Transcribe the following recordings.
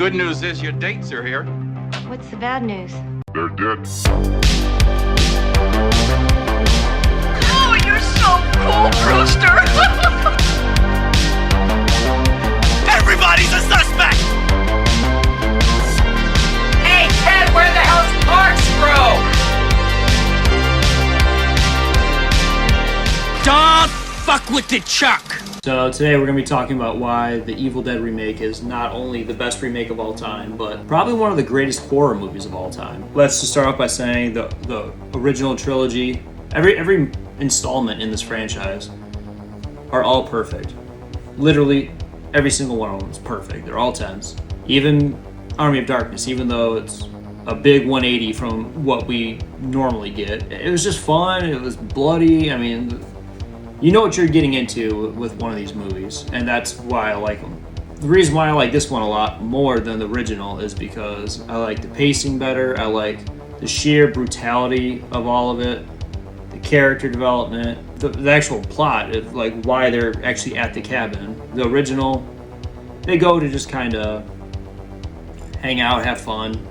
good news is your dates are here. What's the bad news? They're dead. Oh, you're so cool, Brewster! Everybody's a suspect! Hey, Ted, where the hell's Corkscrew? Don't fuck with the Chuck! So today we're going to be talking about why the Evil Dead remake is not only the best remake of all time, but probably one of the greatest horror movies of all time. Let's just start off by saying the original trilogy, every installment in this franchise are all perfect. Literally every single one of them is perfect. They're all 10s. Even Army of Darkness, even though it's a big 180 from what we normally get, it was just fun, it was bloody. I mean, you know what you're getting into with one of these movies, and that's why I like them. The reason why I like this one a lot more than the original is because I like the pacing better, I like the sheer brutality of all of it, the character development, the actual plot, of like why they're actually at the cabin. The original, they go to just kind of hang out, have fun.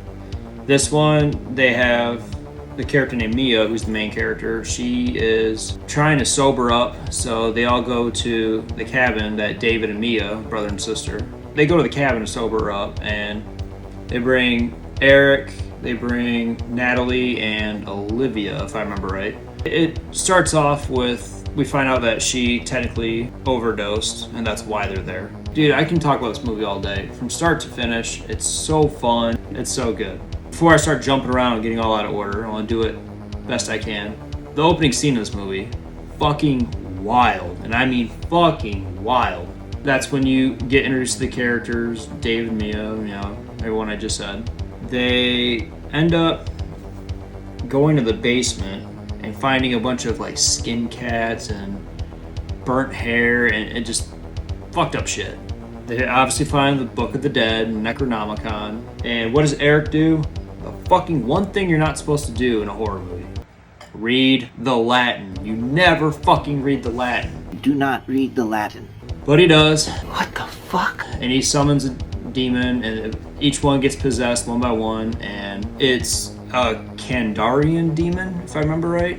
This one, they have the character named Mia, who's the main character. She is trying to sober up, so they all go to the cabin that David and Mia, brother and sister, they go to the cabin to sober up, and they bring Eric, they bring Natalie and Olivia, if I remember right. It starts off with, we find out that she technically overdosed, and that's why they're there. Dude, I can talk about this movie all day. From start to finish, it's so fun, it's so good. Before I start jumping around and getting all out of order, I want to do it best I can. The opening scene of this movie, fucking wild, and I mean fucking wild. That's when you get introduced to the characters, Dave and Mia, you know, everyone I just said. They end up going to the basement and finding a bunch of like skin cats and burnt hair and just fucked up shit. They obviously find the Book of the Dead, Necronomicon, and what does Eric do? The fucking one thing you're not supposed to do in a horror movie. Read the Latin. You never fucking read the Latin. Do not read the Latin. But he does. What the fuck? And he summons a demon, and each one gets possessed one by one, and it's a Kandarian demon, if I remember right.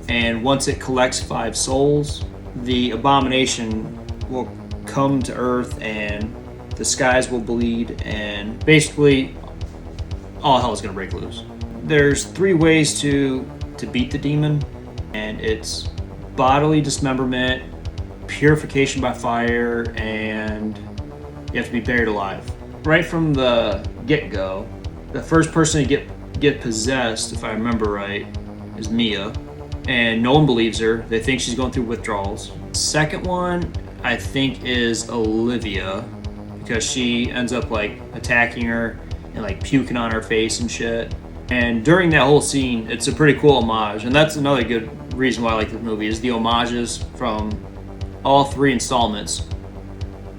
And once it collects 5 souls, the abomination will come to Earth, and the skies will bleed, and basically all hell is gonna break loose. There's 3 ways to beat the demon, and it's bodily dismemberment, purification by fire, and you have to be buried alive. Right from the get-go, the first person to get possessed, if I remember right, is Mia, and no one believes her. They think she's going through withdrawals. Second one, I think, is Olivia, because she ends up like attacking her and like puking on her face and shit. And during that whole scene, it's a pretty cool homage, and that's another good reason why I like this movie, is the homages from all 3 installments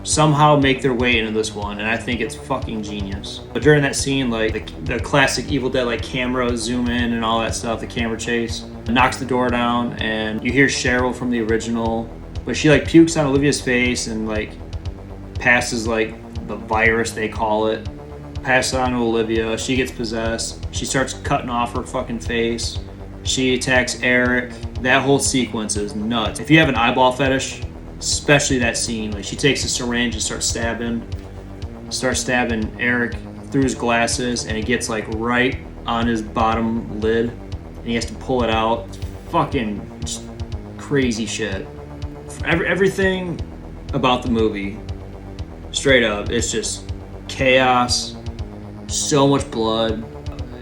somehow make their way into this one, and I think it's fucking genius. But during that scene, like the classic Evil Dead like camera zoom in and all that stuff, the camera chase, knocks the door down, and you hear Cheryl from the original, but she like pukes on Olivia's face and like passes like the virus, they call it, passes it on to Olivia. She gets possessed. She starts cutting off her fucking face. She attacks Eric. That whole sequence is nuts. If you have an eyeball fetish, especially that scene, like she takes a syringe and starts stabbing Eric through his glasses, and it gets like right on his bottom lid, and he has to pull it out. It's fucking just crazy shit. Everything about the movie, straight up, it's just chaos, so much blood.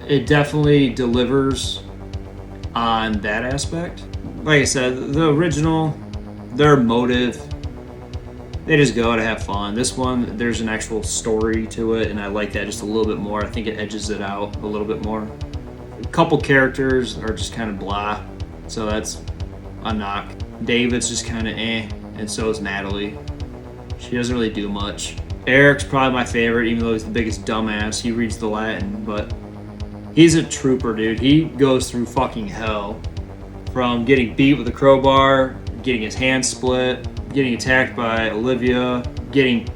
It definitely delivers on that aspect. Like I said, the original, their motive, they just go to have fun. This one, there's an actual story to it, and I like that just a little bit more. I think it edges it out a little bit more. A couple characters are just kind of blah, so that's a knock. David's just kind of and so is Natalie. She doesn't really do much. Eric's probably my favorite, even though he's the biggest dumbass. He reads the Latin, but he's a trooper, dude. He goes through fucking hell. From getting beat with a crowbar, getting his hand split, getting attacked by Olivia, getting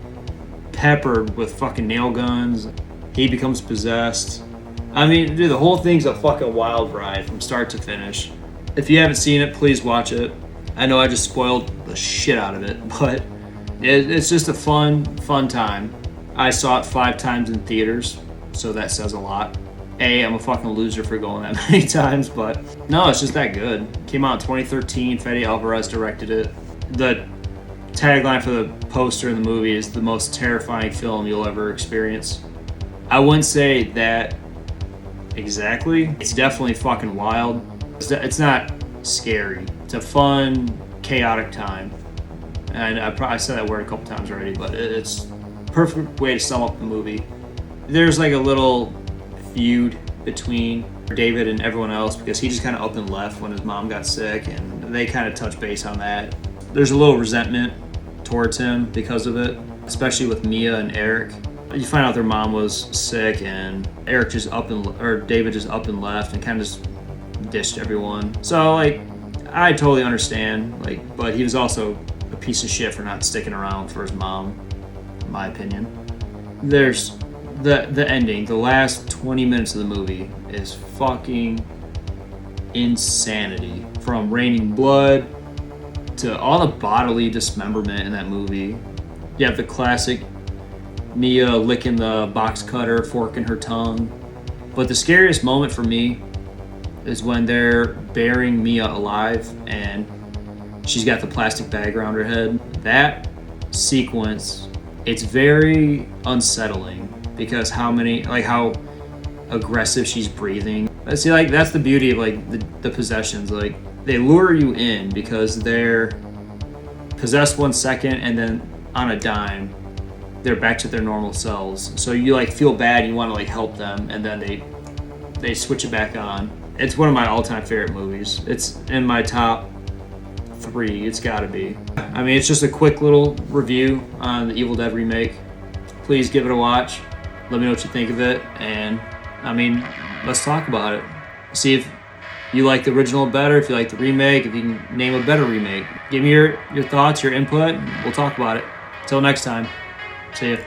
peppered with fucking nail guns. He becomes possessed. I mean, dude, the whole thing's a fucking wild ride from start to finish. If you haven't seen it, please watch it. I know I just spoiled the shit out of it, but it's just a fun time. I saw it 5 times in theaters, so that says a lot. I'm a fucking loser for going that many times, but no, it's just that good. Came out in 2013. Fede Alvarez directed it. The tagline for the poster in the movie is the most terrifying film you'll ever experience. I wouldn't say that exactly. It's definitely fucking wild. It's not scary. It's a fun, chaotic time. And I said that word a couple times already, but it's a perfect way to sum up the movie. There's like a little feud between David and everyone else because he just kind of up and left when his mom got sick, and they kind of touch base on that. There's a little resentment towards him because of it, especially with Mia and Eric. You find out their mom was sick, and David just up and left and kind of just dished everyone. So like, I totally understand, like, but he was also a piece of shit for not sticking around for his mom, in my opinion. There's the ending, the last 20 minutes of the movie is fucking insanity. From raining blood to all the bodily dismemberment in that movie. You have the classic Mia licking the box cutter, forking her tongue. But the scariest moment for me is when they're burying Mia alive and she's got the plastic bag around her head. That sequence, it's very unsettling because how aggressive she's breathing. See, like, that's the beauty of like the possessions. Like, they lure you in because they're possessed 1 second and then on a dime they're back to their normal selves. So you like feel bad and you want to like help them, and then they switch it back on. It's one of my all-time favorite movies. It's in my top 3. It's gotta be. I mean, it's just a quick little review on the Evil Dead remake. Please give it a watch. Let me know what you think of it, and I mean, let's talk about it. See if you like the original better, if you like the remake, if you can name a better remake. Give me your thoughts, your input, and we'll talk about it. Until next time, see ya.